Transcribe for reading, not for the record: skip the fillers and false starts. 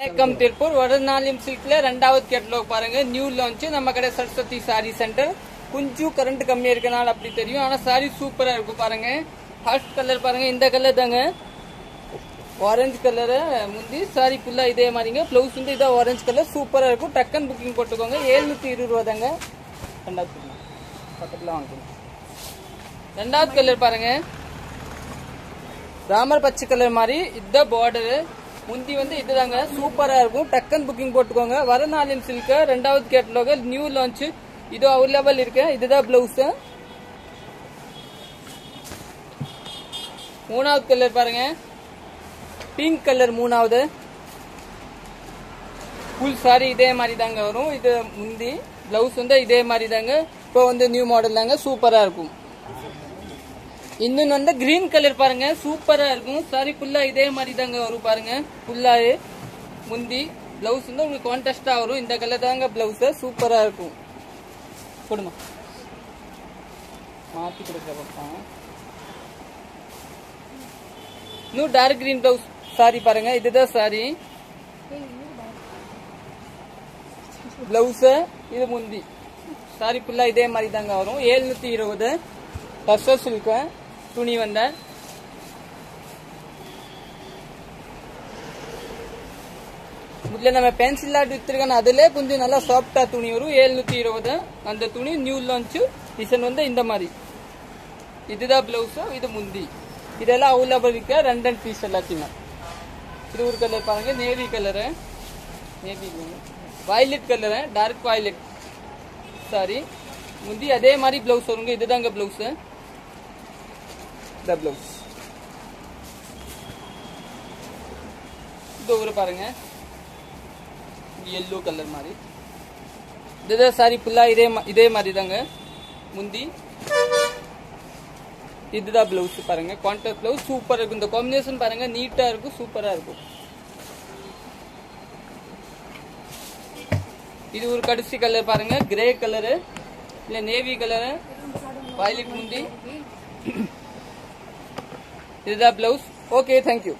Welcome Tiruppur வடநாளியம் சில்க்ல ரெண்டாவது catalogue பாருங்க. New launch நம்ம கடை சரஸ்வதி சாரி சென்டர். கொஞ்சம் கரண்ட் கம்மியா இருக்கனால அப்படி தெரியும், ஆனா சாரி சூப்பரா இருக்கும் பாருங்க. ஃபர்ஸ்ட் கலர் பாருங்க, இந்த கலர் தாங்க, ஆரஞ்சு கலர். முந்தி சாரி ஃபுல்லா இதே மாதிரிங்க. பிளவுஸ் வந்து இதா ஆரஞ்சு கலர் சூப்பரா இருக்கும். டக்கன் புக்கிங் போட்டுக்கோங்க. 720 ரூபா தாங்க. ரெண்டாவது பக்கத்துல வாங்கிக்கோங்க. ரெண்டாவது கலர் பாருங்க, ராமர் பச்சை கலர் மாதிரி. இதுதான் பார்டரு. முந்தி வந்து இதுதாங்க, சூப்பரா இருக்கும். டக்கன் புக்கிங் போட்டுக்கோங்க. வடநாளியம் சில்க் ரெண்டாவது கேட்டலாக் நியூ லான்ச். இது அவைலபிள் இருக்கு. இதுதான் பிளவுஸ். மூணாவது கலர் பாருங்க, பிங்க் கலர். மூணாவது ஃபுல் சாரி இதே மாதிரி தாங்க வரும். இது முந்தி பிளவுஸ் வந்து இதே மாதிரி தாங்க. இப்போ வந்து நியூ மாடல் தாங்க, சூப்பரா இருக்கும். இன்னொன்னு வந்து கிரீன் கலர் பாருங்க, சூப்பரா இருக்கும். சாரி ஃபுல்லா இதே மாதிரி தாங்க வரும் பாருங்க. ஃபுல்லாவே முந்தி பிளவுஸ் வந்து உங்களுக்கு கான்ட்ராஸ்டா வரும். இந்த கலர் தாங்க பிளவுஸ், சூப்பரா இருக்கும். கொடுமா மாத்தி கொடுக்குற பக்கம். இன்னும் டார்க் கிரீன் பிளவுஸ் சாரி பாருங்க. இதுதான் சாரி பிளவுஸ். இது முந்தி சாரி ஃபுல்லா இதே மாதிரி தாங்க வரும். 720 டஸ்டர் சில்க் துணி வந்த. முதல்ல நம்ம பென்சில் ஆர்ட் வித்துருக்கோம், அதுல கொஞ்சம் நல்லா சாஃப்டா துணி வரும். 720 அந்த துணி. நியூ லான்ச் டிசைன் வந்து இந்த மாதிரி. இதுதான் பிளவுஸ், இது முந்தி. இதெல்லாம் அவைலபிள் இருக்க. 2 பீஸ் எல்லாத்தையுமே. இது ஒரு கலர் பாருங்க, navy colour. Navy violet colour, dark violet sari. முந்தி அதே மாதிரி பிளவுஸ் வருங்க. இதுதாங்க பிளவுஸ். இந்த பிளவுஸ் இது ஒரு பாருங்க, yellow கலர் மாதிரி. இதுதான் சாரி ஃபுல்லா இதே மாதிரி தாங்க முந்தி. இதுதான் பிளவுஸ் பாருங்க, கான்ட்ராஸ்ட் பிளவுஸ் சூப்பரா இருக்கும். இந்த காம்பினேஷன் பாருங்க, நீட்டா இருக்கும், சூப்பரா இருக்கும். இது ஒரு கடைசி கலர் பாருங்க, கிரே கலரு இல்ல நேவி கலரு, வயலட் முந்தி. இதுதான் பிளவுஸ். Okay, thank you.